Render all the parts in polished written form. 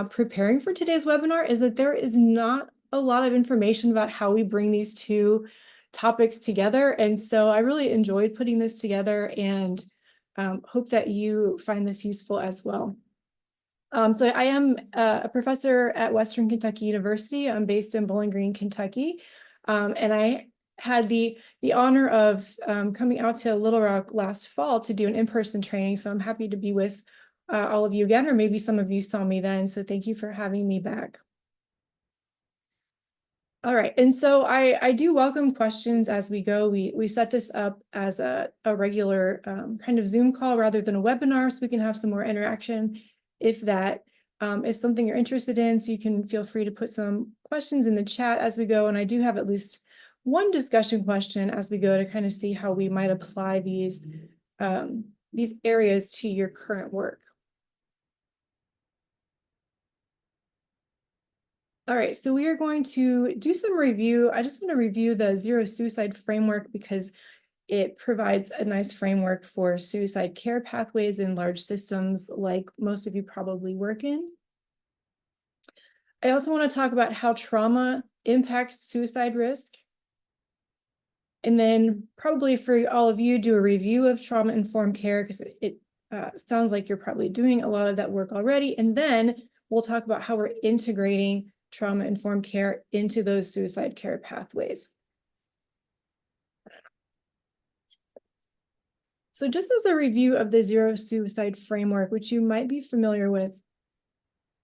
preparing for today's webinar is that there is not a lot of information about how we bring these two topics together. And so I really enjoyed putting this together and hope that you find this useful as well. So I am a professor at Western Kentucky University. I'm based in Bowling Green, Kentucky. And I had the honor of coming out to Little Rock last fall to do an in-person training. So I'm happy to be with all of you again, or maybe some of you saw me then. So thank you for having me back. All right, and so I do welcome questions as we go. We set this up as a regular kind of Zoom call rather than a webinar, so we can have some more interaction if that is something you're interested in. So you can feel free to put some questions in the chat as we go. And I do have at least one discussion question as we go to kind of see how we might apply these areas to your current work. All right, so we are going to do some review. I just want to review the Zero Suicide Framework because it provides a nice framework for suicide care pathways in large systems like most of you probably work in. I also want to talk about how trauma impacts suicide risk. And then probably for all of you, do a review of trauma-informed care because it sounds like you're probably doing a lot of that work already. And then we'll talk about how we're integrating trauma-informed care into those suicide care pathways. So just as a review of the Zero Suicide Framework, which you might be familiar with,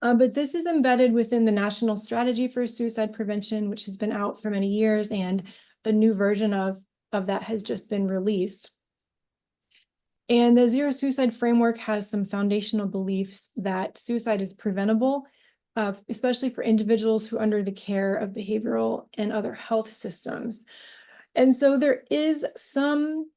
but this is embedded within the National Strategy for Suicide Prevention, which has been out for many years, and a new version of that has just been released. And the Zero Suicide Framework has some foundational beliefs that suicide is preventable, especially for individuals who are under the care of behavioral and other health systems. And so there is some,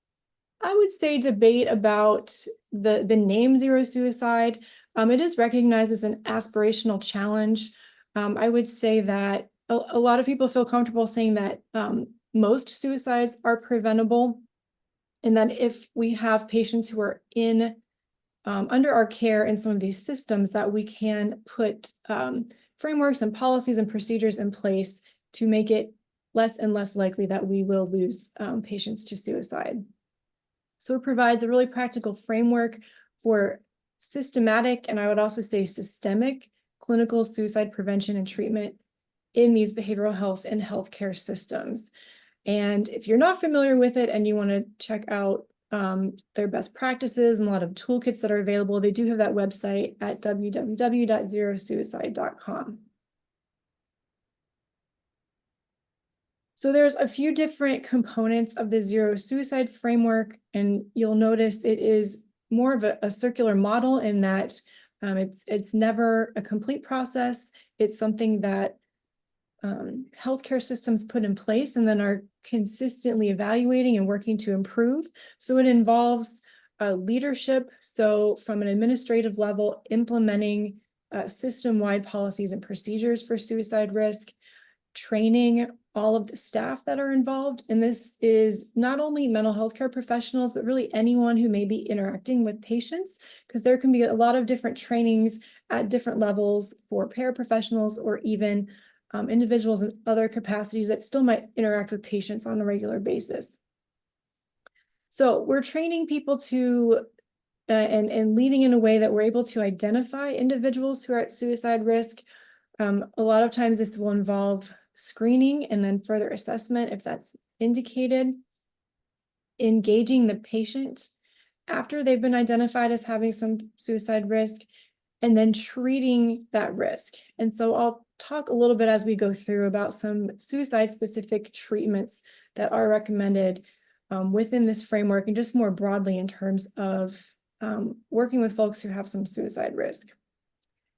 I would say, debate about the name Zero Suicide. It is recognized as an aspirational challenge. I would say that a lot of people feel comfortable saying that most suicides are preventable, and that if we have patients who are in under our care in some of these systems, that we can put frameworks and policies and procedures in place to make it less and less likely that we will lose patients to suicide. So it provides a really practical framework for systematic, and I would also say systemic, clinical suicide prevention and treatment in these behavioral health and healthcare systems. And if you're not familiar with it and you want to check out their best practices and a lot of toolkits that are available, they do have that website at www.zerosuicide.com. So there's a few different components of the Zero Suicide Framework, and you'll notice it is more of a circular model in that it's never a complete process. It's something that healthcare systems put in place and then are consistently evaluating and working to improve. So it involves leadership. So from an administrative level, implementing system-wide policies and procedures for suicide risk, training all of the staff that are involved. And this is not only mental health care professionals, but really anyone who may be interacting with patients, because there can be a lot of different trainings at different levels for paraprofessionals or even individuals in other capacities that still might interact with patients on a regular basis. So we're training people to and leading in a way that we're able to identify individuals who are at suicide risk. A lot of times this will involve screening and then further assessment if that's indicated, engaging the patient after they've been identified as having some suicide risk, and then treating that risk. And so I'll talk a little bit as we go through about some suicide-specific treatments that are recommended within this framework and just more broadly in terms of working with folks who have some suicide risk.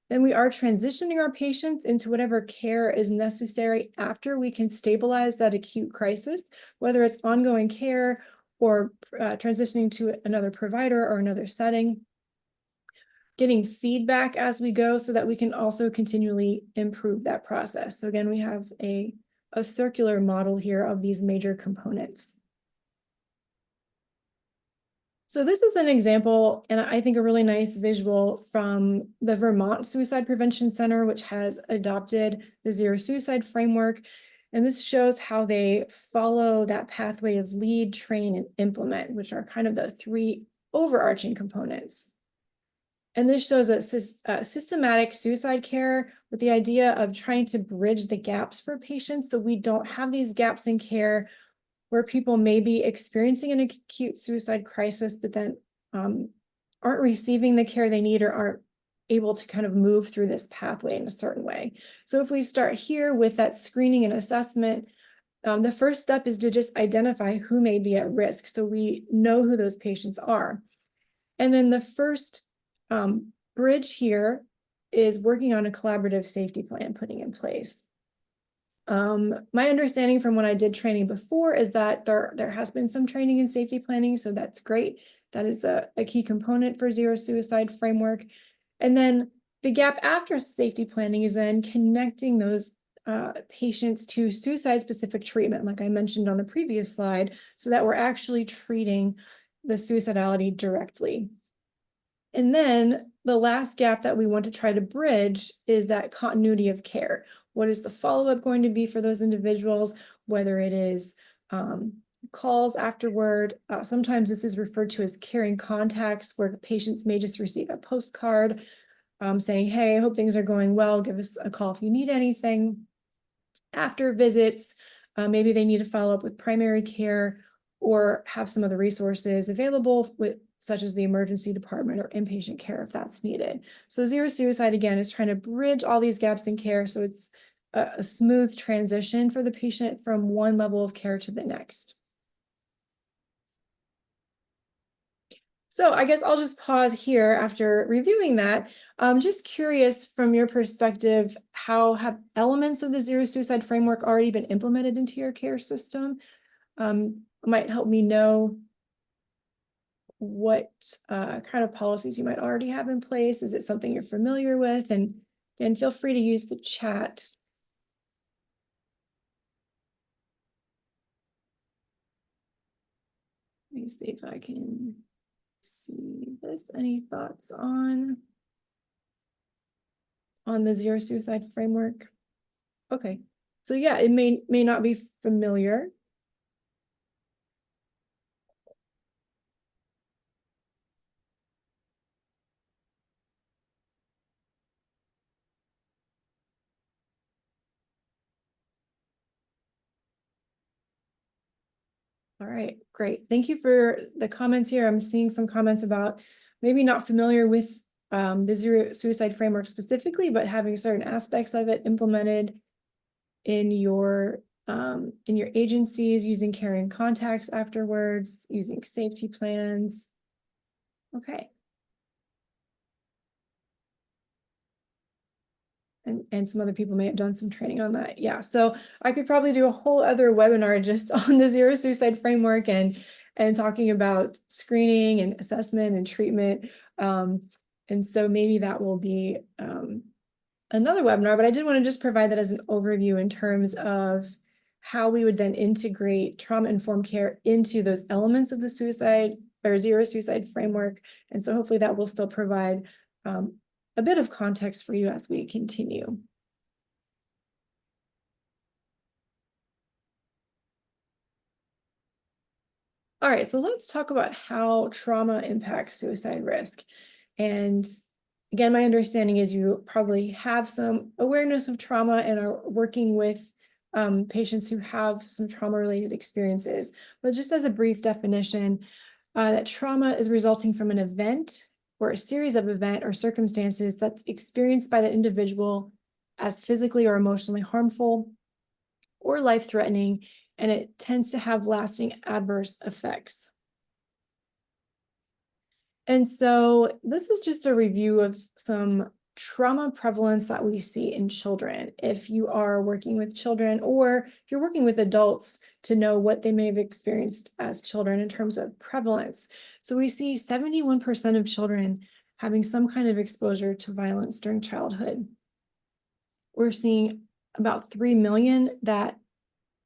Then we are transitioning our patients into whatever care is necessary after we can stabilize that acute crisis, whether it's ongoing care or transitioning to another provider or another setting. Getting feedback as we go so that we can also continually improve that process. So again, we have a circular model here of these major components. So this is an example, and I think a really nice visual from the Vermont Suicide Prevention Center, which has adopted the Zero Suicide Framework. And this shows how they follow that pathway of lead, train, and implement, which are kind of the three overarching components. And this shows a systematic suicide care with the idea of trying to bridge the gaps for patients so we don't have these gaps in care where people may be experiencing an acute suicide crisis, but then aren't receiving the care they need or aren't able to kind of move through this pathway in a certain way. So if we start here with that screening and assessment, the first step is to just identify who may be at risk so we know who those patients are. And then the first bridge here is working on a collaborative safety plan putting in place. My understanding from when I did training before is that there has been some training in safety planning, so that's great. That is a key component for Zero Suicide Framework. And then the gap after safety planning is then connecting those patients to suicide-specific treatment, like I mentioned on the previous slide, so that we're actually treating the suicidality directly. And then the last gap that we want to try to bridge is that continuity of care. What is the follow-up going to be for those individuals, whether it is calls afterward. Sometimes this is referred to as caring contacts, where patients may just receive a postcard saying, hey, I hope things are going well. Give us a call if you need anything. After visits, maybe they need to follow up with primary care or have some other resources available such as the emergency department or inpatient care if that's needed. So Zero Suicide, again, is trying to bridge all these gaps in care so it's a smooth transition for the patient from one level of care to the next. So I guess I'll just pause here after reviewing that. Just curious from your perspective, how have elements of the Zero Suicide Framework already been implemented into your care system? Might help me know what kind of policies you might already have in place. Is it something you're familiar with? And feel free to use the chat. Let me see if I can see this. Any thoughts on the Zero Suicide Framework? Okay, so yeah, it may not be familiar. All right, great. Thank you for the comments here. I'm seeing some comments about maybe not familiar with the Zero Suicide Framework specifically, but having certain aspects of it implemented in your agencies, using caring contacts afterwards, using safety plans. Okay. And some other people may have done some training on that. Yeah, so I could probably do a whole other webinar just on the Zero Suicide Framework and talking about screening and assessment and treatment. And so maybe that will be another webinar, but I did want to just provide that as an overview in terms of how we would then integrate trauma-informed care into those elements of the suicide or Zero Suicide Framework. And so hopefully that will still provide a bit of context for you as we continue. All right, so let's talk about how trauma impacts suicide risk. And again, my understanding is you probably have some awareness of trauma and are working with patients who have some trauma-related experiences. But just as a brief definition, that trauma is resulting from an event or a series of event or circumstances that's experienced by the individual as physically or emotionally harmful or life-threatening, and it tends to have lasting adverse effects. And so this is just a review of some trauma prevalence that we see in children. If you are working with children or if you're working with adults, to know what they may have experienced as children in terms of prevalence. So we see 71% of children having some kind of exposure to violence during childhood. We're seeing about 3 million that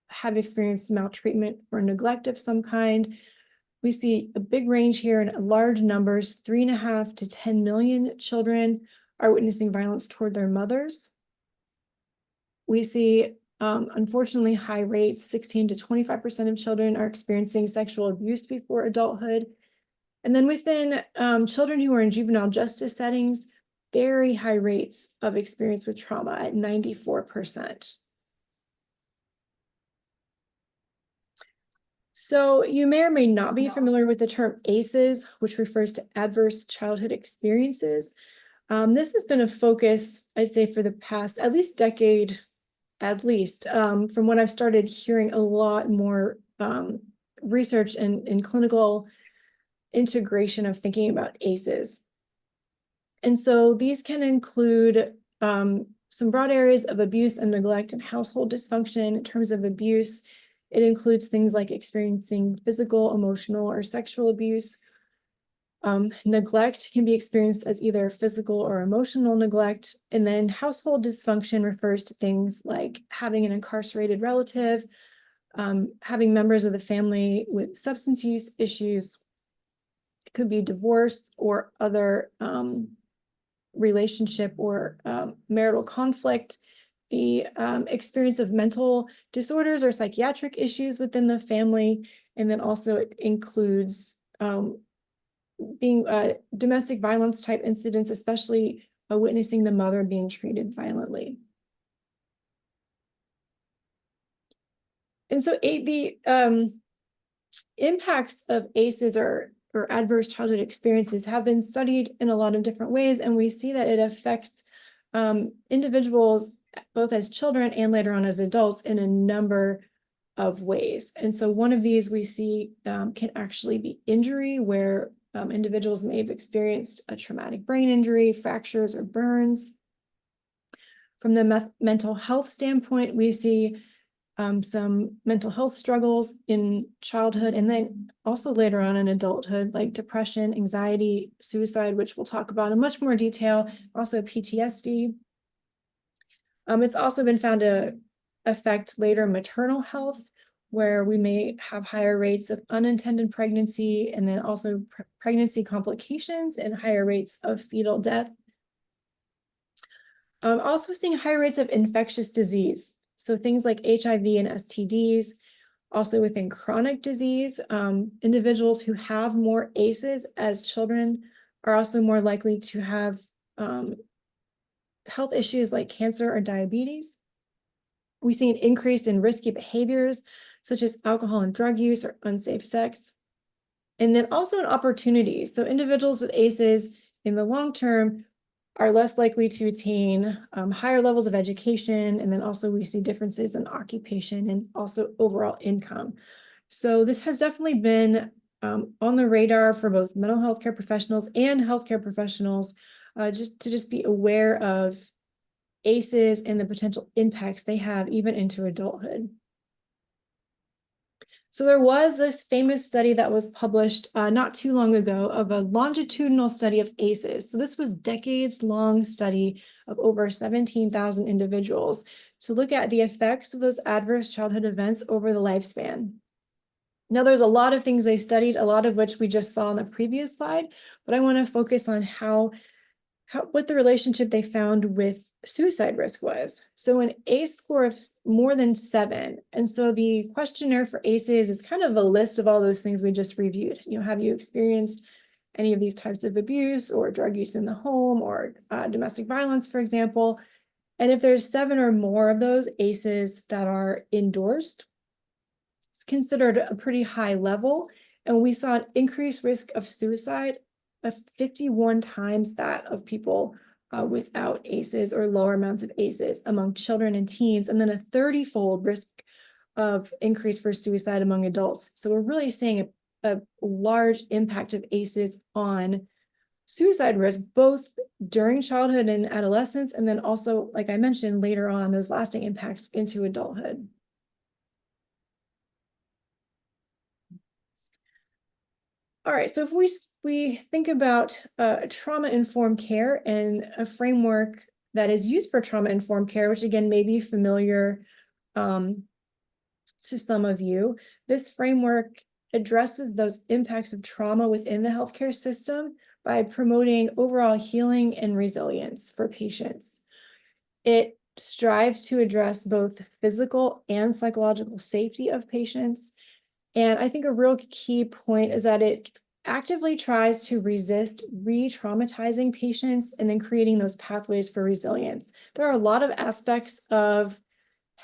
have experienced maltreatment or neglect of some kind. We see a big range here in large numbers. 3.5 to 10 million children are witnessing violence toward their mothers. We see, unfortunately, high rates. 16 to 25% of children are experiencing sexual abuse before adulthood. And then within children who are in juvenile justice settings, very high rates of experience with trauma at 94%. So you may or may not be familiar with the term ACEs, which refers to adverse childhood experiences. This has been a focus, I'd say, for the past at least decade, from when I've started hearing a lot more research and clinical integration of thinking about ACEs. And so these can include some broad areas of abuse and neglect and household dysfunction. In terms of abuse, it includes things like experiencing physical, emotional, or sexual abuse. Neglect can be experienced as either physical or emotional neglect. And then household dysfunction refers to things like having an incarcerated relative, having members of the family with substance use issues. It could be divorce or other relationship or marital conflict. The experience of mental disorders or psychiatric issues within the family. And then also it includes being domestic violence type incidents, especially witnessing the mother being treated violently. And so the impacts of ACEs or adverse childhood experiences have been studied in a lot of different ways, and we see that it affects individuals both as children and later on as adults in a number of ways. And so one of these we see can actually be injury, where individuals may have experienced a traumatic brain injury, fractures, or burns. From the mental health standpoint, we see some mental health struggles in childhood and then also later on in adulthood, like depression, anxiety, suicide, which we'll talk about in much more detail, also PTSD. It's also been found to affect later maternal health, where we may have higher rates of unintended pregnancy and then also pregnancy complications and higher rates of fetal death. Also seeing higher rates of infectious disease. So things like HIV and STDs, also within chronic disease, individuals who have more ACEs as children are also more likely to have health issues like cancer or diabetes. We see an increase in risky behaviors such as alcohol and drug use or unsafe sex. And then also in opportunities. So individuals with ACEs in the long term are less likely to attain higher levels of education. And then also we see differences in occupation and also overall income. So this has definitely been on the radar for both mental health care professionals and healthcare professionals, just to be aware of ACEs and the potential impacts they have even into adulthood. So there was this famous study that was published not too long ago of a longitudinal study of ACEs. So this was decades-long study of over 17,000 individuals to look at the effects of those adverse childhood events over the lifespan. Now, there's a lot of things they studied, a lot of which we just saw on the previous slide, but I want to focus on what the relationship they found with suicide risk was. So an ACE score of more than 7. And so the questionnaire for ACEs is kind of a list of all those things we just reviewed. You know, have you experienced any of these types of abuse or drug use in the home or domestic violence, for example? And if there's 7 or more of those ACEs that are endorsed, it's considered a pretty high level. And we saw an increased risk of suicide of 51 times that of people without ACEs or lower amounts of ACEs among children and teens, and then a 30-fold risk of increase for suicide among adults. So we're really seeing a large impact of ACEs on suicide risk, both during childhood and adolescence, and then also, like I mentioned, later on, those lasting impacts into adulthood. All right, so if we think about trauma-informed care and a framework that is used for trauma-informed care, which again may be familiar to some of you, this framework addresses those impacts of trauma within the healthcare system by promoting overall healing and resilience for patients. It strives to address both physical and psychological safety of patients. And I think a real key point is that it actively tries to resist re-traumatizing patients and then creating those pathways for resilience. There are a lot of aspects of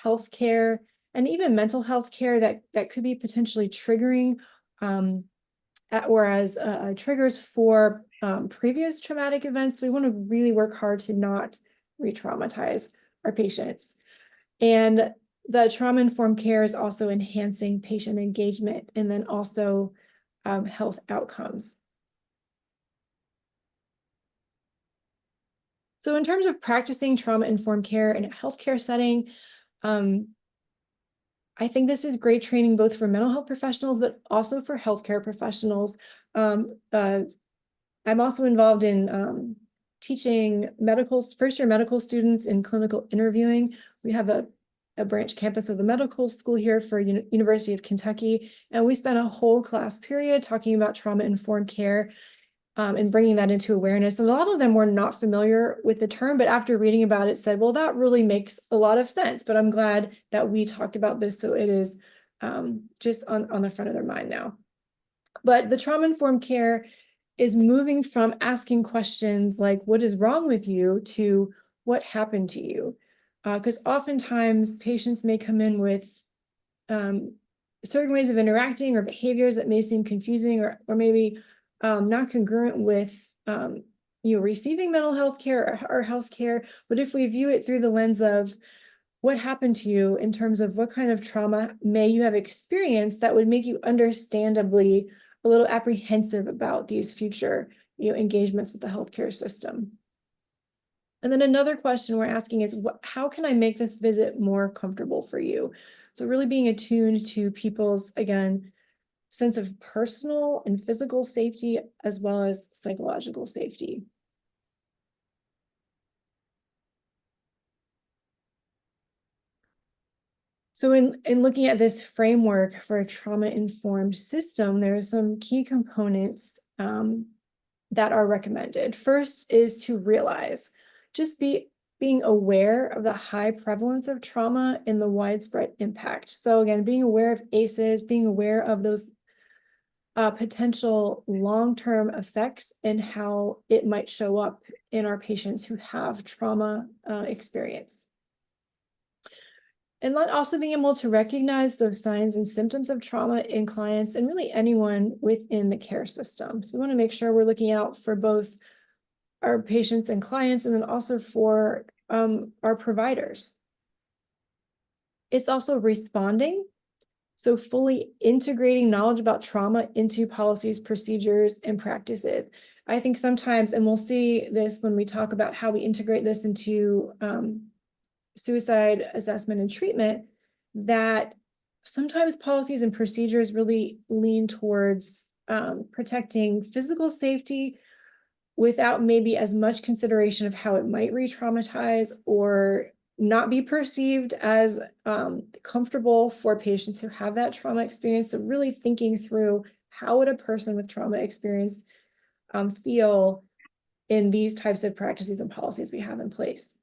healthcare and even mental health care that could be potentially triggering or as triggers for previous traumatic events. We want to really work hard to not re-traumatize our patients. And the trauma-informed care is also enhancing patient engagement and then also health outcomes. So in terms of practicing trauma-informed care in a healthcare setting, I think this is great training both for mental health professionals, but also for healthcare professionals. I'm also involved in teaching first-year medical students in clinical interviewing. We have a branch campus of the medical school here for University of Kentucky, and we spent a whole class period talking about trauma-informed care and bringing that into awareness. And a lot of them were not familiar with the term, but after reading about it said, well, that really makes a lot of sense. But I'm glad that we talked about this, so it is just on the front of their mind now. But the trauma-informed care is moving from asking questions like, what is wrong with you, to what happened to you? Because oftentimes patients may come in with certain ways of interacting or behaviors that may seem confusing or maybe not congruent with receiving mental health care or health care. But if we view it through the lens of what happened to you in terms of what kind of trauma may you have experienced, that would make you understandably a little apprehensive about these future engagements with the healthcare system. And then another question we're asking is, how can I make this visit more comfortable for you? So really being attuned to people's, again, sense of personal and physical safety as well as psychological safety. So in looking at this framework for a trauma-informed system, there are some key components that are recommended. First is to realize, just being aware of the high prevalence of trauma and the widespread impact. So again, being aware of ACEs, being aware of those potential long-term effects and how it might show up in our patients who have trauma experience. And also being able to recognize those signs and symptoms of trauma in clients and really anyone within the care system. So we want to make sure we're looking out for both our patients and clients, and then also for our providers. It's also responding. So fully integrating knowledge about trauma into policies, procedures, and practices. I think sometimes, and we'll see this when we talk about how we integrate this into suicide assessment and treatment, that sometimes policies and procedures really lean towards protecting physical safety without maybe as much consideration of how it might re-traumatize or not be perceived as comfortable for patients who have that trauma experience. So really thinking through, how would a person with trauma experience feel in these types of practices and policies we have in place.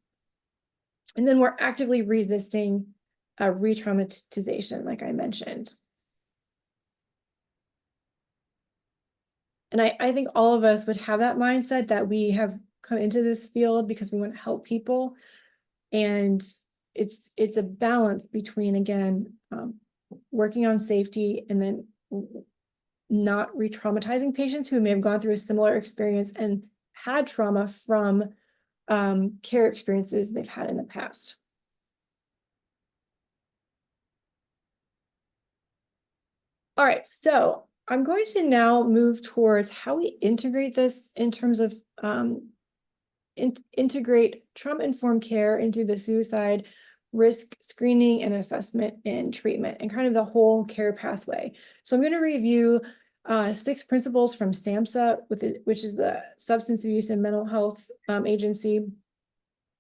And then we're actively resisting re-traumatization, like I mentioned. And I think all of us would have that mindset, that we have come into this field because we want to help people. And it's a balance between, again, working on safety and then not re-traumatizing patients who may have gone through a similar experience and had trauma from care experiences they've had in the past. All right, so I'm going to now move towards how we integrate this in terms of integrate trauma-informed care into the suicide risk screening and assessment and treatment, and kind of the whole care pathway. So I'm going to review 6 principles from SAMHSA, which is the Substance Abuse and Mental Health Agency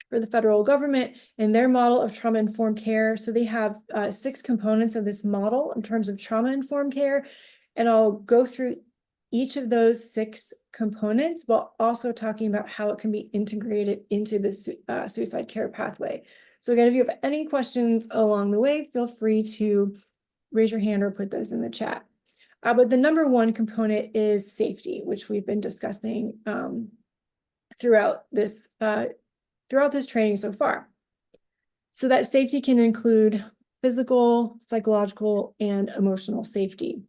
for the federal government, and their model of trauma-informed care. So they have 6 components of this model in terms of trauma-informed care. And I'll go through each of those 6 components while also talking about how it can be integrated into the suicide care pathway. So again, if you have any questions along the way, feel free to raise your hand or put those in the chat. But the number 1 component is safety, which we've been discussing throughout this training so far. So that safety can include physical, psychological, and emotional safety.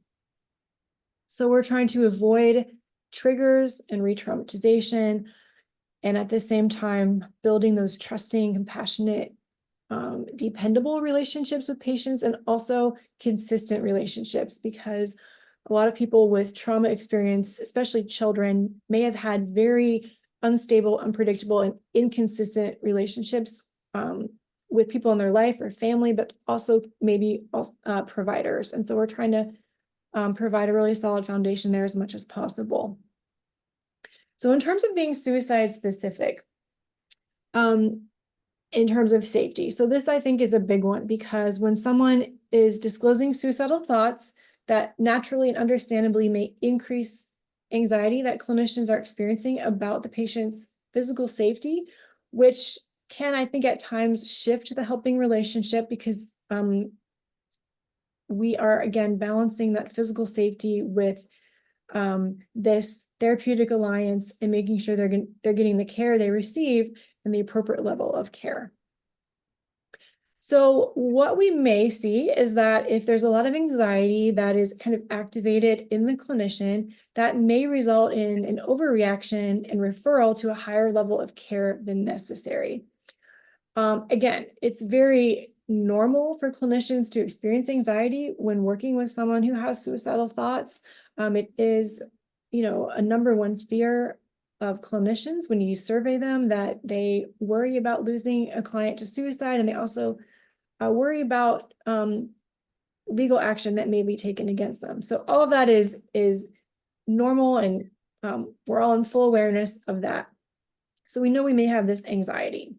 So we're trying to avoid triggers and re-traumatization, and at the same time, building those trusting, compassionate, dependable relationships with patients, and also consistent relationships, because a lot of people with trauma experience, especially children, may have had very unstable, unpredictable, and inconsistent relationships with people in their life or family, but also maybe providers. And so we're trying to provide a really solid foundation there as much as possible. So in terms of being suicide specific, in terms of safety, so this I think is a big one, because when someone is disclosing suicidal thoughts, that naturally and understandably may increase anxiety that clinicians are experiencing about the patient's physical safety, which can, I think, at times shift the helping relationship, because we are, again, balancing that physical safety with this therapeutic alliance and making sure they're getting the care they receive and the appropriate level of care. So what we may see is that if there's a lot of anxiety that is kind of activated in the clinician, that may result in an overreaction and referral to a higher level of care than necessary. Again, it's very normal for clinicians to experience anxiety when working with someone who has suicidal thoughts. It is, a number 1 fear of clinicians when you survey them, that they worry about losing a client to suicide, and they also worry about legal action that may be taken against them. So all of that is normal, and we're all in full awareness of that. So we know we may have this anxiety.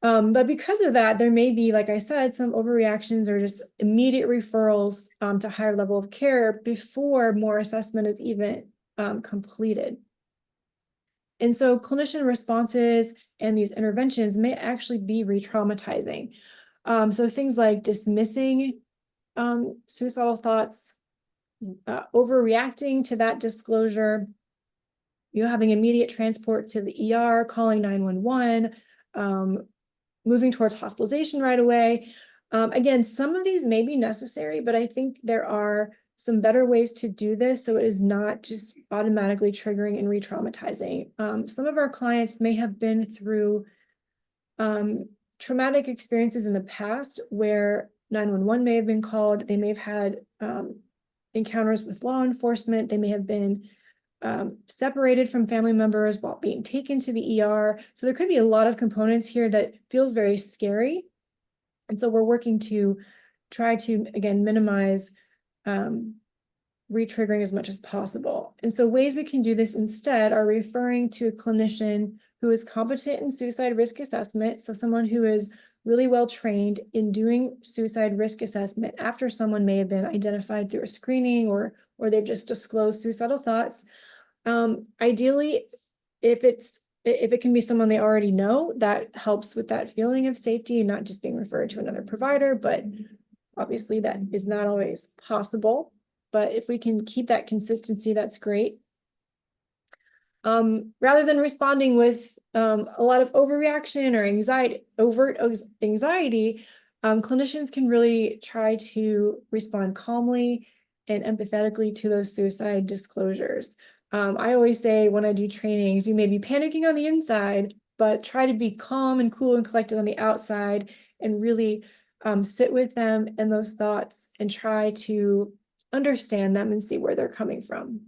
But because of that, there may be, like I said, some overreactions or just immediate referrals to higher level of care before more assessment is even completed. And so clinician responses and these interventions may actually be re-traumatizing. So things like dismissing suicidal thoughts, overreacting to that disclosure, having immediate transport to the ER, calling 911, moving towards hospitalization right away. Again, some of these may be necessary, but I think there are some better ways to do this so it is not just automatically triggering and re-traumatizing. Some of our clients may have been through traumatic experiences in the past where 911 may have been called. They may have had encounters with law enforcement. They may have been separated from family members while being taken to the ER. So there could be a lot of components here that feels very scary. And so we're working to try to, again, minimize re-triggering as much as possible. And so ways we can do this instead are referring to a clinician who is competent in suicide risk assessment. So someone who is really well trained in doing suicide risk assessment after someone may have been identified through a screening or they've just disclosed suicidal thoughts. Ideally, if it can be someone they already know, that helps with that feeling of safety and not just being referred to another provider, but obviously that is not always possible. But if we can keep that consistency, that's great. Rather than responding with a lot of overreaction or overt anxiety, clinicians can really try to respond calmly and empathetically to those suicide disclosures. I always say when I do trainings, you may be panicking on the inside, but try to be calm and cool and collected on the outside and really sit with them and those thoughts and try to understand them and see where they're coming from.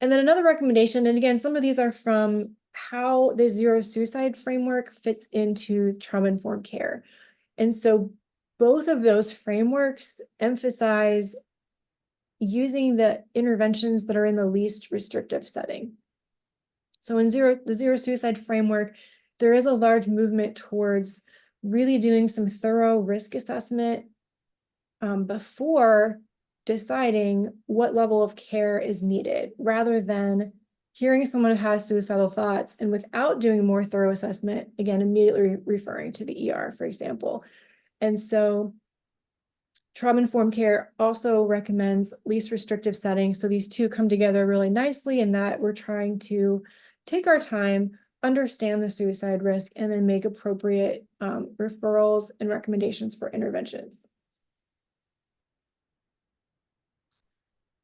And then another recommendation, and again, some of these are from how the Zero Suicide framework fits into trauma-informed care. And so both of those frameworks emphasize using the interventions that are in the least restrictive setting. So in the Zero Suicide framework, there is a large movement towards really doing some thorough risk assessment before deciding what level of care is needed, rather than hearing someone has suicidal thoughts and without doing more thorough assessment, again, immediately referring to the ER, for example. And so trauma-informed care also recommends least restrictive settings. So these two come together really nicely in that we're trying to take our time, understand the suicide risk, and then make appropriate referrals and recommendations for interventions.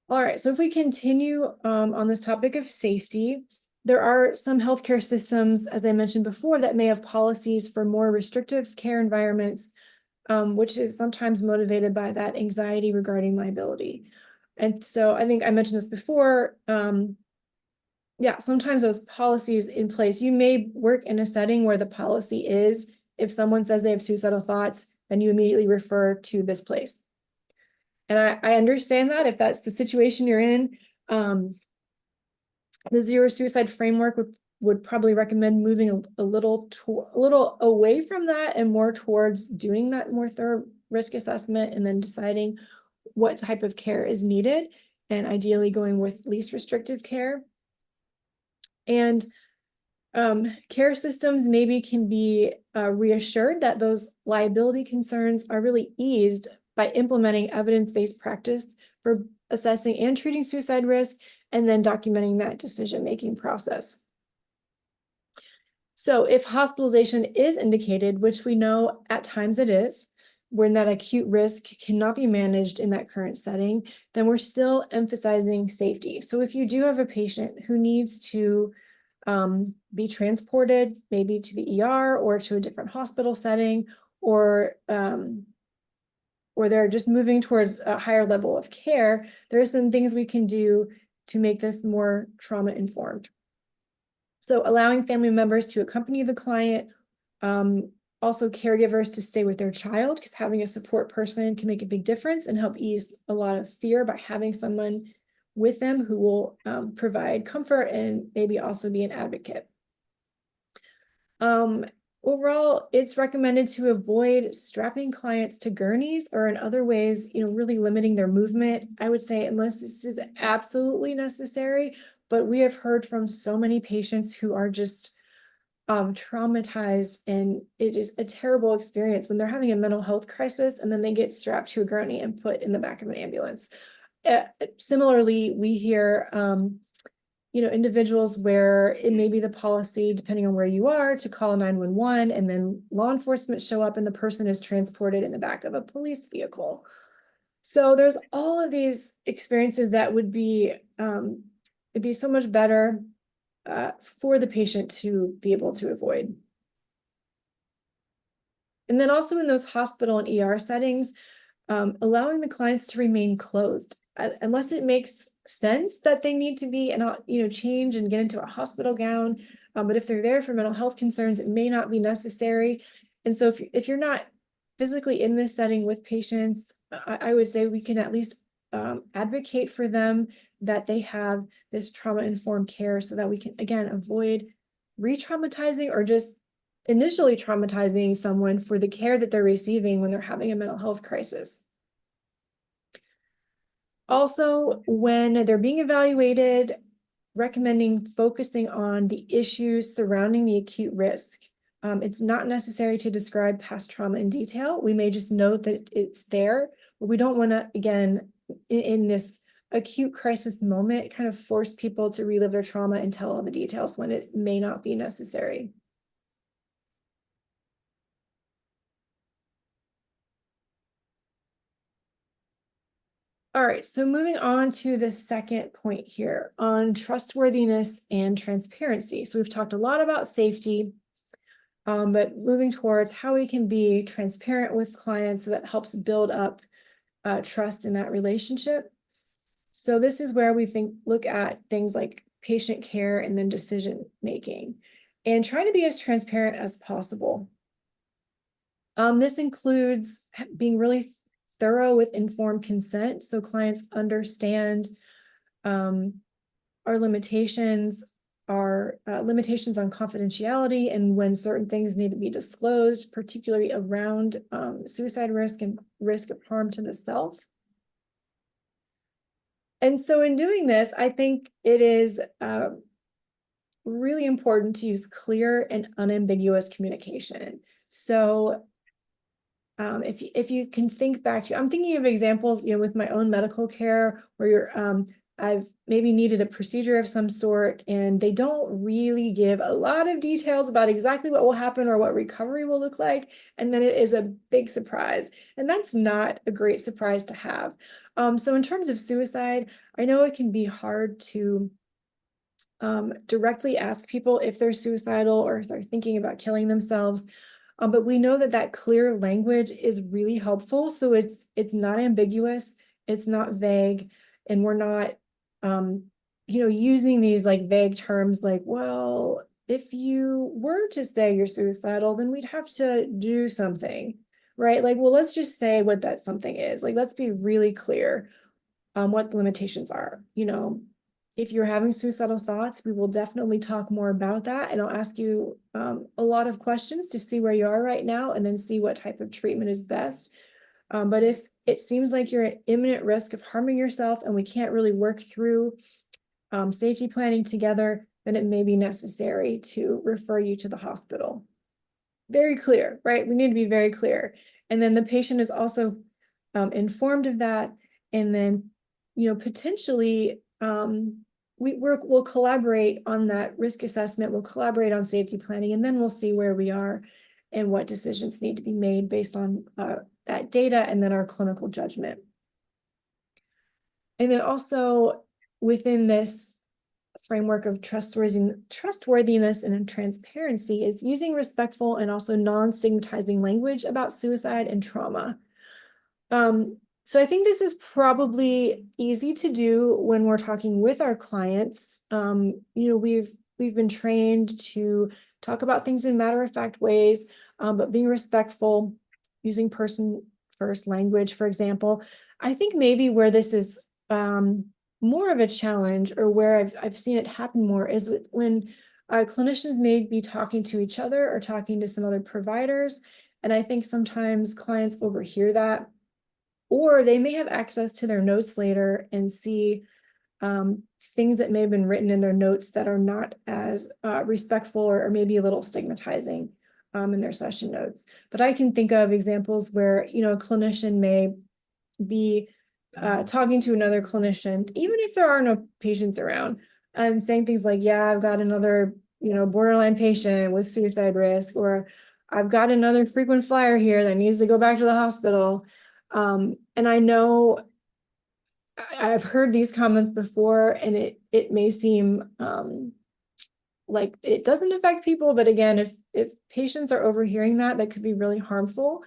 All right, so if we continue on this topic of safety, there are some healthcare systems, as I mentioned before, that may have policies for more restrictive care environments, which is sometimes motivated by that anxiety regarding liability. And so I think I mentioned this before. Yeah, sometimes those policies in place, you may work in a setting where the policy is, if someone says they have suicidal thoughts, then you immediately refer to this place. And I understand that if that's the situation you're in. The zero suicide framework would probably recommend moving a little away from that and more towards doing that more thorough risk assessment and then deciding what type of care is needed, and ideally going with least restrictive care. And care systems maybe can be reassured that those liability concerns are really eased by implementing evidence-based practice for assessing and treating suicide risk, and then documenting that decision-making process. So if hospitalization is indicated, which we know at times it is, when that acute risk cannot be managed in that current setting, then we're still emphasizing safety. So if you do have a patient who needs to be transported maybe to the ER or to a different hospital setting, or they're just moving towards a higher level of care, there are some things we can do to make this more trauma-informed. So allowing family members to accompany the client, also caregivers to stay with their child, because having a support person can make a big difference and help ease a lot of fear by having someone with them who will provide comfort and maybe also be an advocate. Overall, it's recommended to avoid strapping clients to gurneys or in other ways, really limiting their movement. I would say unless this is absolutely necessary, but we have heard from so many patients who are just traumatized, and it is a terrible experience when they're having a mental health crisis and then they get strapped to a gurney and put in the back of an ambulance. Similarly, we hear individuals where it may be the policy, depending on where you are, to call 911, and then law enforcement show up and the person is transported in the back of a police vehicle. So there's all of these experiences that would be, it'd be so much better for the patient to be able to avoid. And then also in those hospital and ER settings, allowing the clients to remain clothed, unless it makes sense that they need to be change and get into a hospital gown. But if they're there for mental health concerns, it may not be necessary. And so if you're not physically in this setting with patients, I would say we can at least advocate for them that they have this trauma-informed care, so that we can, again, avoid re-traumatizing or just initially traumatizing someone for the care that they're receiving when they're having a mental health crisis. Also, when they're being evaluated, recommending focusing on the issues surrounding the acute risk. It's not necessary to describe past trauma in detail. We may just note that it's there, but we don't want to, again, in this acute crisis moment, kind of force people to relive their trauma and tell all the details when it may not be necessary. All right, so moving on to the second point here on trustworthiness and transparency. So we've talked a lot about safety, but moving towards how we can be transparent with clients, so that helps build up trust in that relationship. So this is where we look at things like patient care and then decision making, and try to be as transparent as possible. This includes being really thorough with informed consent, so clients understand our limitations, are limitations on confidentiality and when certain things need to be disclosed, particularly around suicide risk and risk of harm to the self. And so in doing this, I think it is really important to use clear and unambiguous communication. So if you can think back to, I'm thinking of examples, with my own medical care where I've maybe needed a procedure of some sort and they don't really give a lot of details about exactly what will happen or what recovery will look like. And then it is a big surprise. And that's not a great surprise to have. So in terms of suicide, I know it can be hard to directly ask people if they're suicidal or if they're thinking about killing themselves. But we know that that clear language is really helpful. So it's not ambiguous, it's not vague, and we're not, using these like vague terms like, well, if you were to say you're suicidal, then we'd have to do something, right? Like, well, let's just say what that something is. Like, let's be really clear on what the limitations are. If you're having suicidal thoughts, we will definitely talk more about that. And I'll ask you a lot of questions to see where you are right now and then see what type of treatment is best. But if it seems like you're at imminent risk of harming yourself and we can't really work through safety planning together, then it may be necessary to refer you to the hospital. Very clear, right? We need to be very clear. And then the patient is also informed of that. And then, potentially, we'll collaborate on that risk assessment, we'll collaborate on safety planning, and then we'll see where we are and what decisions need to be made based on that data and then our clinical judgment. And then also within this framework of trustworthiness and transparency is using respectful and also non-stigmatizing language about suicide and trauma. So I think this is probably easy to do when we're talking with our clients. We've been trained to talk about things in matter-of-fact ways, but being respectful, using person-first language, for example. I think maybe where this is more of a challenge, or where I've seen it happen more, is when clinicians may be talking to each other or talking to some other providers. And I think sometimes clients overhear that, or they may have access to their notes later and see things that may have been written in their notes that are not as respectful or maybe a little stigmatizing in their session notes. But I can think of examples where, a clinician may be talking to another clinician, even if there are no patients around, and saying things like, yeah, I've got another, borderline patient with suicide risk, or I've got another frequent flyer here that needs to go back to the hospital. And I know I've heard these comments before, and it may seem like it doesn't affect people, but again, if patients are overhearing that could be really harmful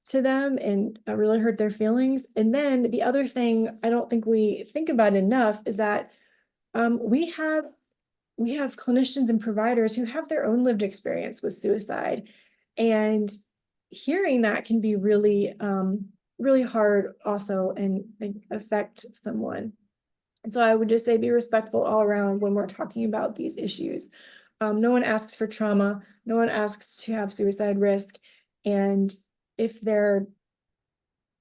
to them and really hurt their feelings. And then the other thing I don't think we think about enough is that we have clinicians and providers who have their own lived experience with suicide, and hearing that can be really really hard also and affect someone. And so I would just say be respectful all around when we're talking about these issues. No one asks for trauma, no one asks to have suicide risk, and if they're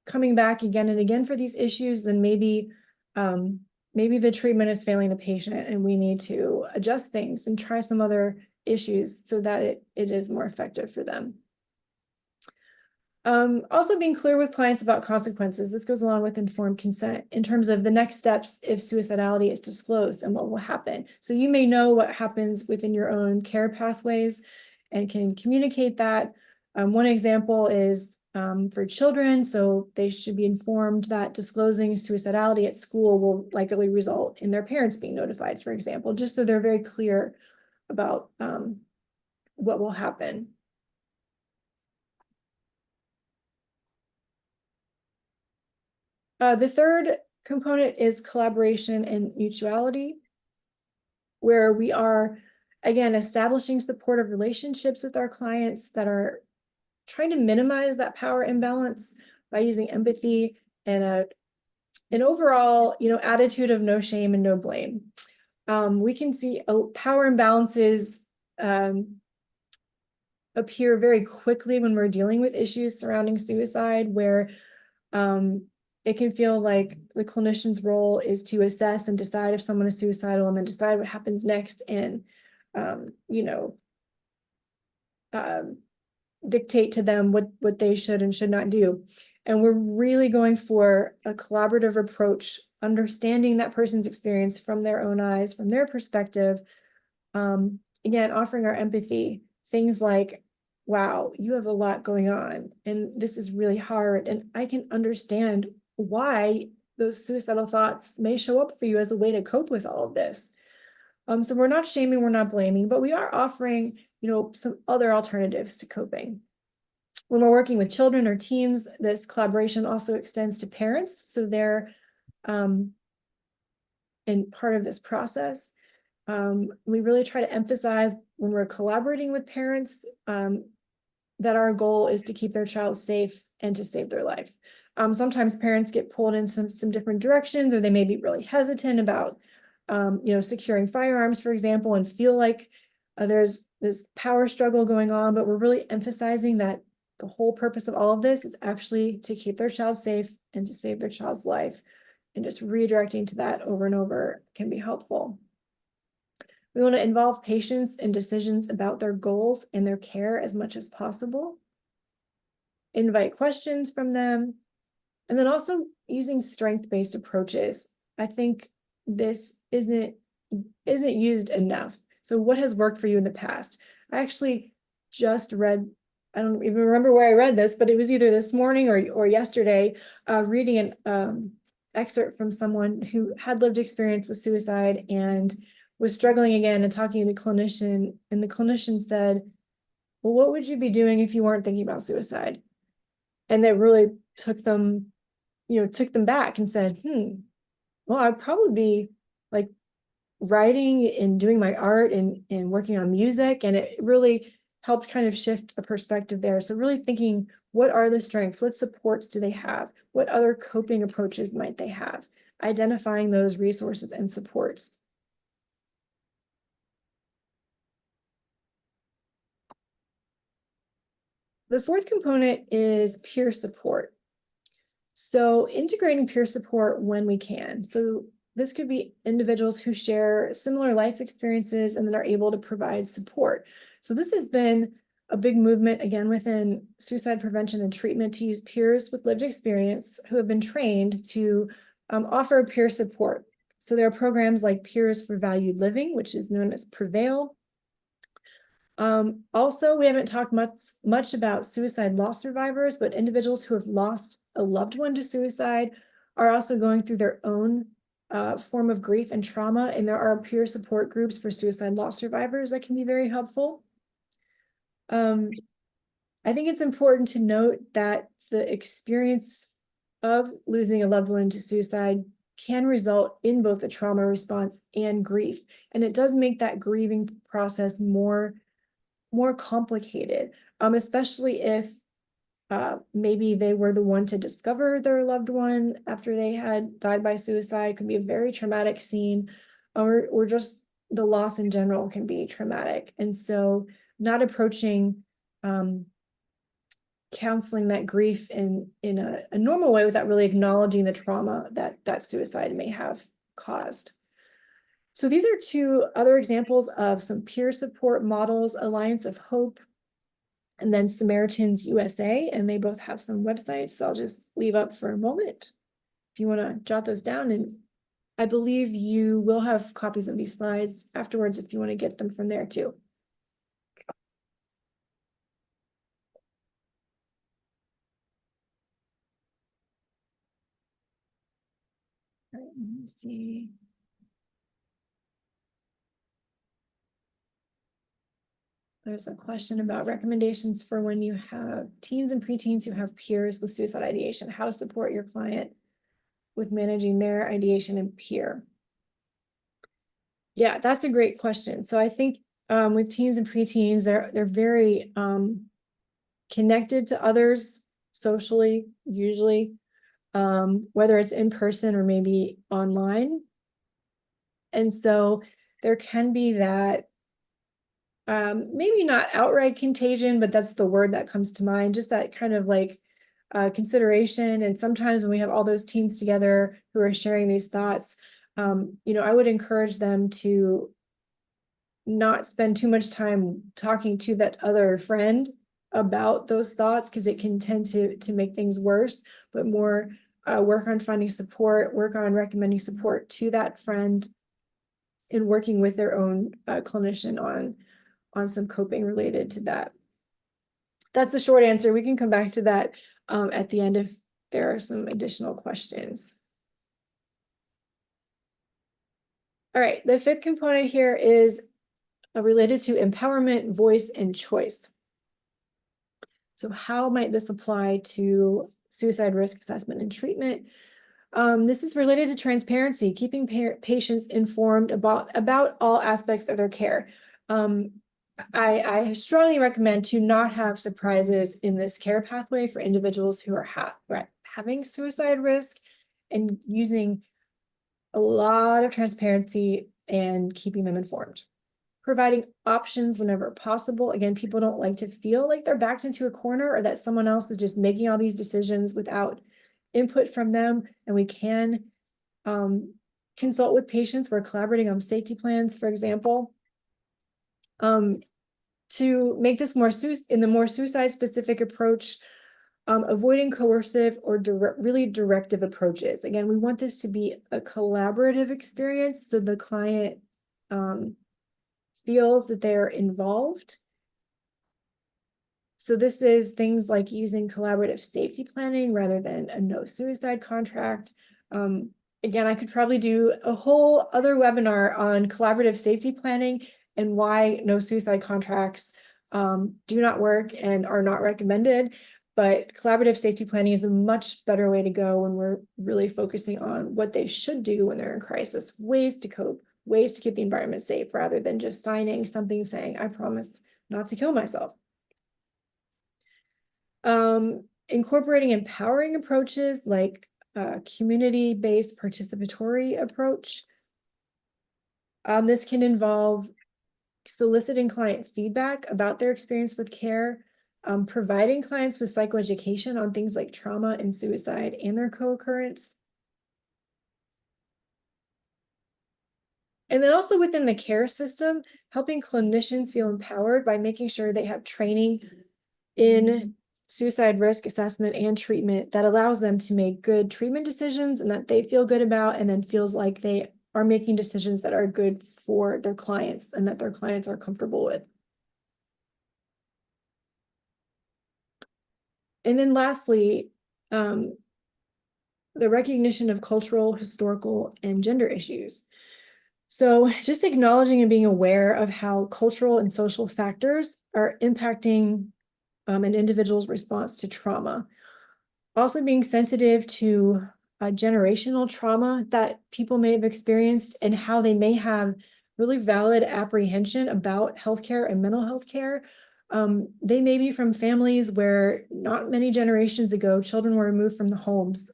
coming back again and again for these issues, then maybe the treatment is failing the patient and we need to adjust things and try some other issues so that it is more effective for them. Also being clear with clients about consequences. This goes along with informed consent in terms of the next steps if suicidality is disclosed and what will happen. So you may know what happens within your own care pathways and can communicate that. One example is for children, so they should be informed that disclosing suicidality at school will likely result in their parents being notified, for example, just so they're very clear about what will happen. The third component is collaboration and mutuality, where we are, again, establishing supportive relationships with our clients that are trying to minimize that power imbalance by using empathy and an overall, attitude of no shame and no blame. We can see power imbalances appear very quickly when we're dealing with issues surrounding suicide, where it can feel like the clinician's role is to assess and decide if someone is suicidal and then decide what happens next, and dictate to them what they should and should not do. And we're really going for a collaborative approach, understanding that person's experience from their own eyes, from their perspective. Again, offering our empathy, things like, wow, you have a lot going on and this is really hard, and I can understand why those suicidal thoughts may show up for you as a way to cope with all of this. So we're not shaming, we're not blaming, but we are offering, some other alternatives to coping. When we're working with children or teens, this collaboration also extends to parents, so they're in part of this process. We really try to emphasize when we're collaborating with parents that our goal is to keep their child safe and to save their life. Sometimes parents get pulled in some different directions, or they may be really hesitant about securing firearms, for example, and feel like there's this power struggle going on, but we're really emphasizing that the whole purpose of all of this is actually to keep their child safe and to save their child's life. And just redirecting to that over and over can be helpful. We want to involve patients in decisions about their goals and their care as much as possible. Invite questions from them. And then also using strength-based approaches. I think this isn't used enough. So what has worked for you in the past? I actually just read, I don't even remember where I read this, but it was either this morning or yesterday, reading an excerpt from someone who had lived experience with suicide and was struggling again, and talking to a clinician, and the clinician said, well, what would you be doing if you weren't thinking about suicide? And that really took them back and said, well, I'd probably be like writing and doing my art and working on music. And it really helped kind of shift a perspective there. So really thinking, what are the strengths? What supports do they have? What other coping approaches might they have? Identifying those resources and supports. The fourth component is peer support. So integrating peer support when we can. So this could be individuals who share similar life experiences and then are able to provide support. So this has been a big movement, again, within suicide prevention and treatment, to use peers with lived experience who have been trained to offer peer support. So there are programs like Peers for Valued Living, which is known as Prevail. Also, we haven't talked much about suicide loss survivors, but individuals who have lost a loved one to suicide are also going through their own form of grief and trauma, and there are peer support groups for suicide loss survivors that can be very helpful. I think it's important to note that the experience of losing a loved one to suicide can result in both a trauma response and grief, and it does make that grieving process more complicated, especially if maybe they were the one to discover their loved one after they had died by suicide. It can be a very traumatic scene, or just the loss in general can be traumatic. And so not approaching counseling that grief in a normal way without really acknowledging the trauma that suicide may have caused. So these are two other examples of some peer support models: Alliance of Hope and then Samaritans USA, and they both have some websites. So I'll just leave up for a moment if you want to jot those down. And I believe you will have copies of these slides afterwards if you want to get them from there too. All right, let me see. There's a question about recommendations for when you have teens and preteens who have peers with suicide ideation, how to support your client with managing their ideation and peer. Yeah, that's a great question. So I think with teens and preteens, they're very connected to others socially, usually, whether it's in person or maybe online. And so there can be that maybe not outright contagion, but that's the word that comes to mind, just that kind of like consideration. And sometimes when we have all those teams together who are sharing these thoughts, I would encourage them to not spend too much time talking to that other friend about those thoughts, because it can tend to make things worse, but more work on finding support, work on recommending support to that friend, and working with their own clinician on some coping related to that. That's the short answer. We can come back to that at the end if there are some additional questions. All right, the fifth component here is related to empowerment, voice, and choice. So how might this apply to suicide risk assessment and treatment? This is related to transparency, keeping patients informed about all aspects of their care. I strongly recommend to not have surprises in this care pathway for individuals who are having suicide risk, and using a lot of transparency and keeping them informed. Providing options whenever possible. Again, people don't like to feel like they're backed into a corner, or that someone else is just making all these decisions without input from them. And we can consult with patients. We're collaborating on safety plans, for example, to make this more suicide specific approach, avoiding coercive or really directive approaches. Again, we want this to be a collaborative experience, so the client feels that they're involved. So this is things like using collaborative safety planning rather than a no suicide contract. Again, I could probably do a whole other webinar on collaborative safety planning and why no suicide contracts do not work and are not recommended. But collaborative safety planning is a much better way to go when we're really focusing on what they should do when they're in crisis, ways to cope, ways to keep the environment safe, rather than just signing something saying, I promise not to kill myself. Incorporating empowering approaches like community-based participatory approach. This can involve soliciting client feedback about their experience with care, providing clients with psychoeducation on things like trauma and suicide and their co-occurrence. And then also within the care system, helping clinicians feel empowered by making sure they have training in suicide risk assessment and treatment that allows them to make good treatment decisions and that they feel good about, and then feels like they are making decisions that are good for their clients and that their clients are comfortable with. And then lastly, the recognition of cultural, historical, and gender issues. So just acknowledging and being aware of how cultural and social factors are impacting an individual's response to trauma. Also being sensitive to generational trauma that people may have experienced and how they may have really valid apprehension about healthcare and mental health care. They may be from families where not many generations ago, children were removed from the homes,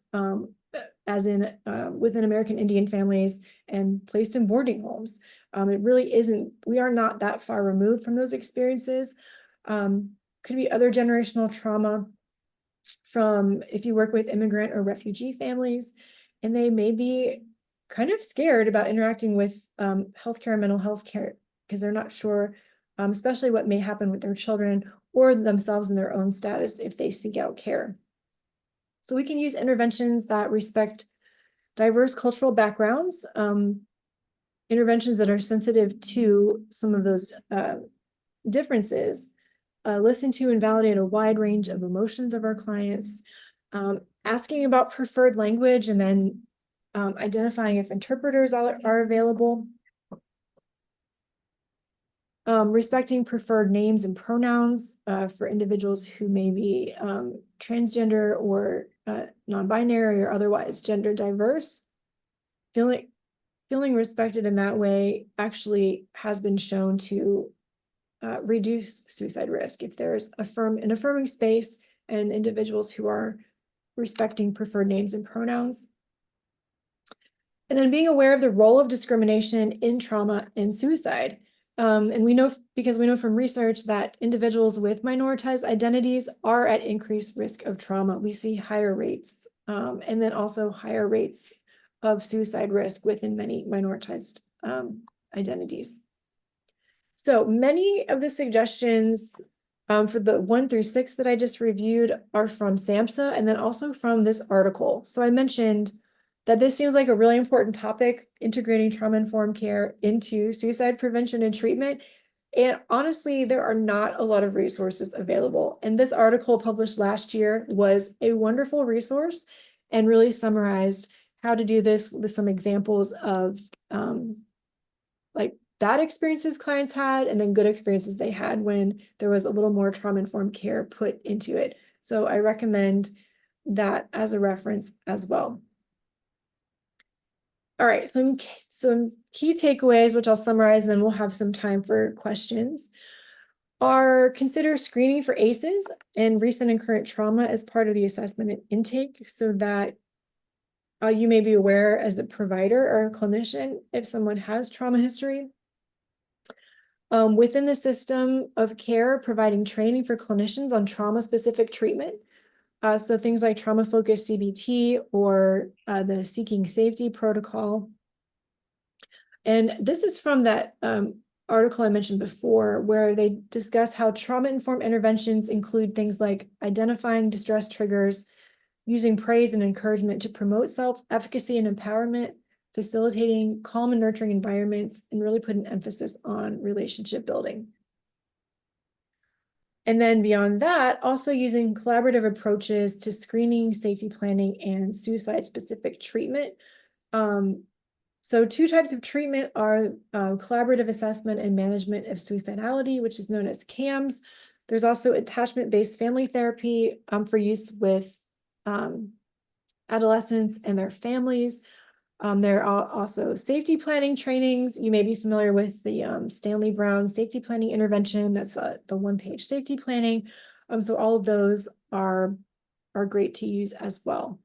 as in within American Indian families, and placed in boarding homes. It really isn't, we are not that far removed from those experiences. Could be other generational trauma from if you work with immigrant or refugee families, and they may be kind of scared about interacting with healthcare and mental health care because they're not sure, especially what may happen with their children or themselves in their own status if they seek out care. So we can use interventions that respect diverse cultural backgrounds, interventions that are sensitive to some of those differences, listen to and validate a wide range of emotions of our clients, asking about preferred language, and then identifying if interpreters are available, respecting preferred names and pronouns for individuals who may be transgender or non-binary or otherwise gender diverse. Feeling respected in that way actually has been shown to reduce suicide risk if there's an affirming space and individuals who are respecting preferred names and pronouns. And then being aware of the role of discrimination in trauma and suicide. And we know, because we know from research that individuals with minoritized identities are at increased risk of trauma. We see higher rates, and then also higher rates of suicide risk within many minoritized identities. So many of the suggestions for the 1 through 6 that I just reviewed are from SAMHSA and then also from this article. So I mentioned that this seems like a really important topic, integrating trauma-informed care into suicide prevention and treatment. And honestly, there are not a lot of resources available. And this article published last year was a wonderful resource and really summarized how to do this with some examples of like bad experiences clients had and then good experiences they had when there was a little more trauma-informed care put into it. So I recommend that as a reference as well. All right, some key takeaways, which I'll summarize, and then we'll have some time for questions, are consider screening for ACEs and recent and current trauma as part of the assessment and intake so that you may be aware as a provider or a clinician if someone has trauma history. Within the system of care, providing training for clinicians on trauma-specific treatment. So things like trauma-focused CBT or the Seeking Safety protocol. And this is from that article I mentioned before, where they discuss how trauma-informed interventions include things like identifying distress triggers, using praise and encouragement to promote self-efficacy and empowerment, facilitating calm and nurturing environments, and really put an emphasis on relationship building. And then beyond that, also using collaborative approaches to screening, safety planning, and suicide-specific treatment. So 2 types of treatment are collaborative assessment and management of suicidality, which is known as CAMS. There's also attachment-based family therapy for use with adolescents and their families. There are also safety planning trainings. You may be familiar with the Stanley Brown safety planning intervention. That's the 1-page safety planning. So all of those are great to use as well.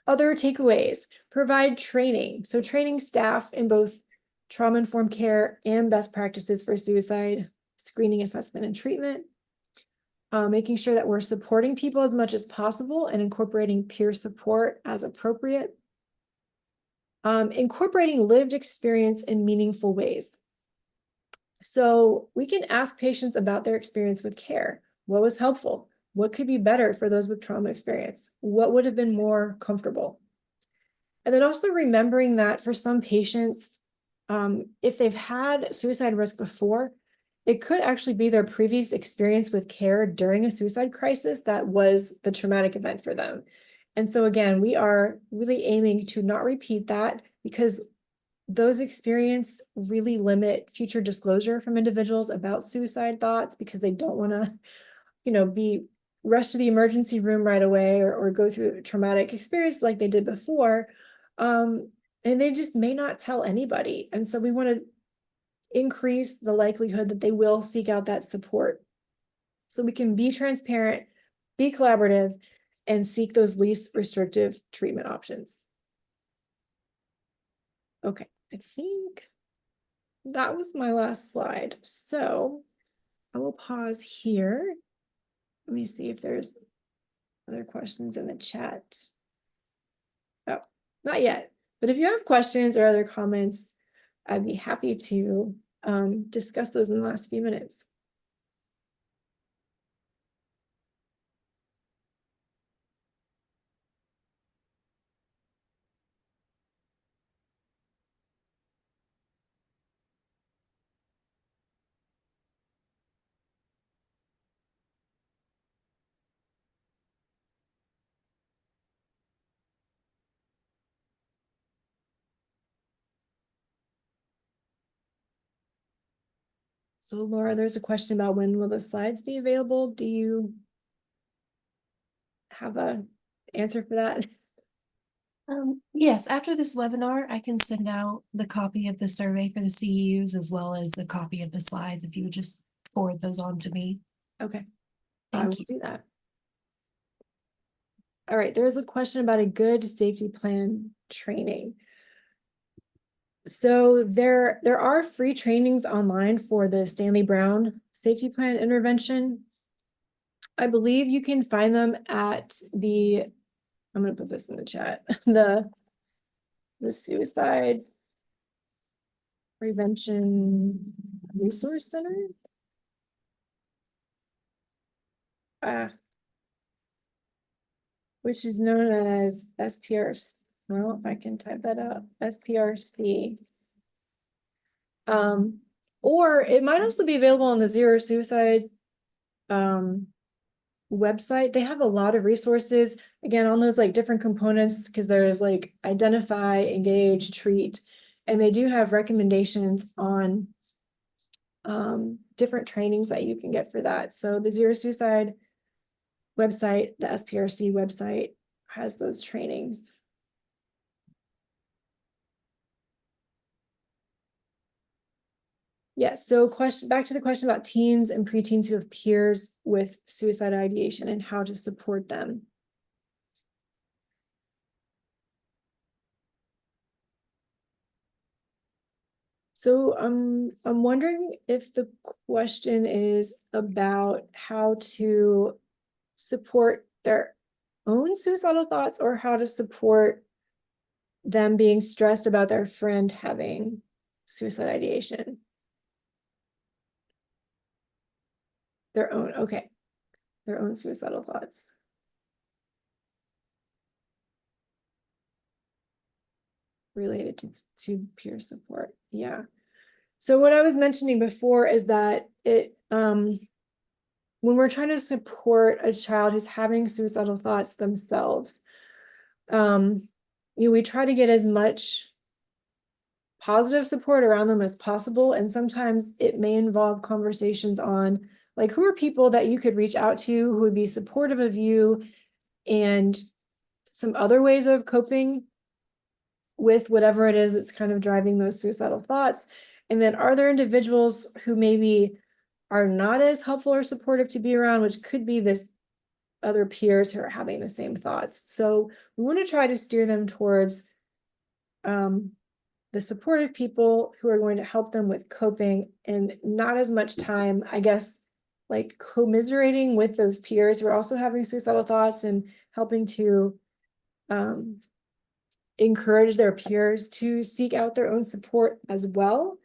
Other takeaways: provide training. So training staff in both trauma-informed care and best practices for suicide screening, assessment, and treatment. Making sure that we're supporting people as much as possible and incorporating peer support as appropriate. Incorporating lived experience in meaningful ways. So we can ask patients about their experience with care. What was helpful? What could be better for those with trauma experience? What would have been more comfortable? And then also remembering that for some patients, if they've had suicide risk before, it could actually be their previous experience with care during a suicide crisis that was the traumatic event for them. And so again, we are really aiming to not repeat that, because those experiences really limit future disclosure from individuals about suicide thoughts, because they don't want to, be rushed to the emergency room right away or go through a traumatic experience like they did before. And they just may not tell anybody. And so we want to increase the likelihood that they will seek out that support. So we can be transparent, be collaborative, and seek those least restrictive treatment options. Okay, I think that was my last slide. So I will pause here. Let me see if there's other questions in the chat. Oh, not yet. But if you have questions or other comments, I'd be happy to discuss those in the last few minutes. So Laura, there's a question about when will the slides be available? Do you have an answer for that? Yes, after this webinar, I can send out the copy of the survey for the CEUs as well as a copy of the slides, if you would just forward those on to me. Okay, I Thank will you. do that. All right, there is a question about a good safety plan training. So there are free trainings online for the Stanley Brown safety plan intervention. I believe you can find them at the, I'm gonna put this in the chat, the Suicide Prevention Resource Center. Which is known as SPRC. Well, if I can type that out, SPRC. Or it might also be available on the Zero Suicide website. They have a lot of resources, again, on those like different components, because there's like identify, engage, treat, and they do have recommendations on different trainings that you can get for that. So the Zero Suicide website, the SPRC website, has those trainings. Yes, so back to the question about teens and preteens who have peers with suicide ideation and how to support them. So I'm wondering if the question is about how to support their own suicidal thoughts or how to support them being stressed about their friend having suicide ideation. Their own, okay. Their own suicidal thoughts. Related to peer support. Yeah. So what I was mentioning before is that when we're trying to support a child who's having suicidal thoughts themselves, we try to get as much positive support around them as possible. And sometimes it may involve conversations on like, who are people that you could reach out to who would be supportive of you, and some other ways of coping with whatever it is that's kind of driving those suicidal thoughts. And then are there individuals who maybe are not as helpful or supportive to be around, which could be this other peers who are having the same thoughts. So we want to try to steer them towards the supportive people who are going to help them with coping, and not as much time, I guess, like commiserating with those peers who are also having suicidal thoughts, and helping to encourage their peers to seek out their own support as well.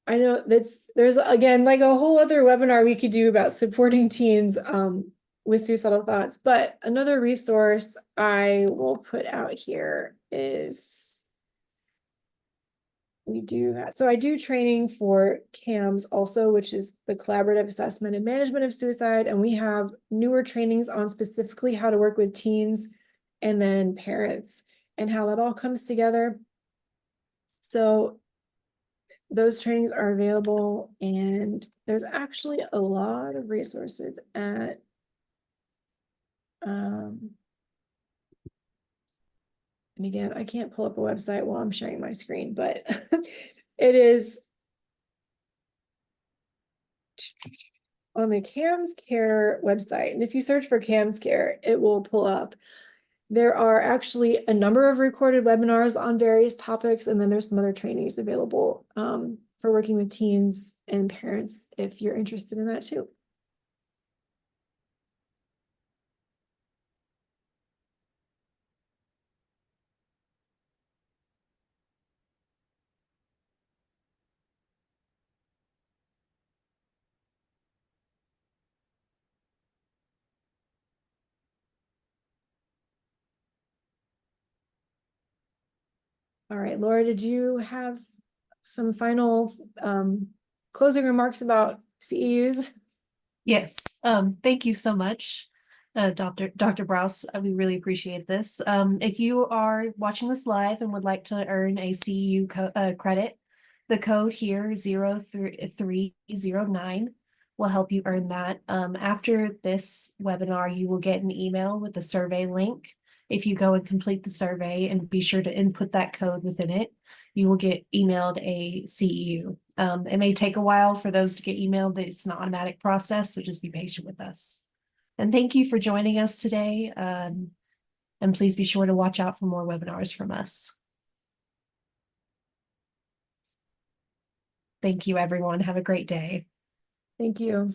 I know there's again like a whole other webinar we could do about supporting teens with suicidal thoughts, but another resource I will put out here is we do that. So I do training for CAMS also, which is the Collaborative Assessment and Management of Suicide, and we have newer trainings on specifically how to work with teens and then parents and how that all comes together. So those trainings are available, and there's actually a lot of resources at and again, I can't pull up a website while I'm sharing my screen, but it is on the CAMS Care website. And if you search for CAMS Care, it will pull up. There are actually a number of recorded webinars on various topics, and then there's some other trainings available for working with teens and parents if you're interested in that too. All right, Laura, did you have some final closing remarks about CEUs? Yes, thank you so much, Dr. Browse. We really appreciate this. If you are watching this live and would like to earn a CEU credit, the code here 03309 will help you earn that. After this webinar, you will get an email with the survey link. If you go and complete the survey and be sure to input that code within it, you will get emailed a CEU. It may take a while for those to get emailed. It's an automatic process, so just be patient with us. And thank you for joining us today. And please be sure to watch out for more webinars from us. Thank you, everyone. Have a great day. Thank you.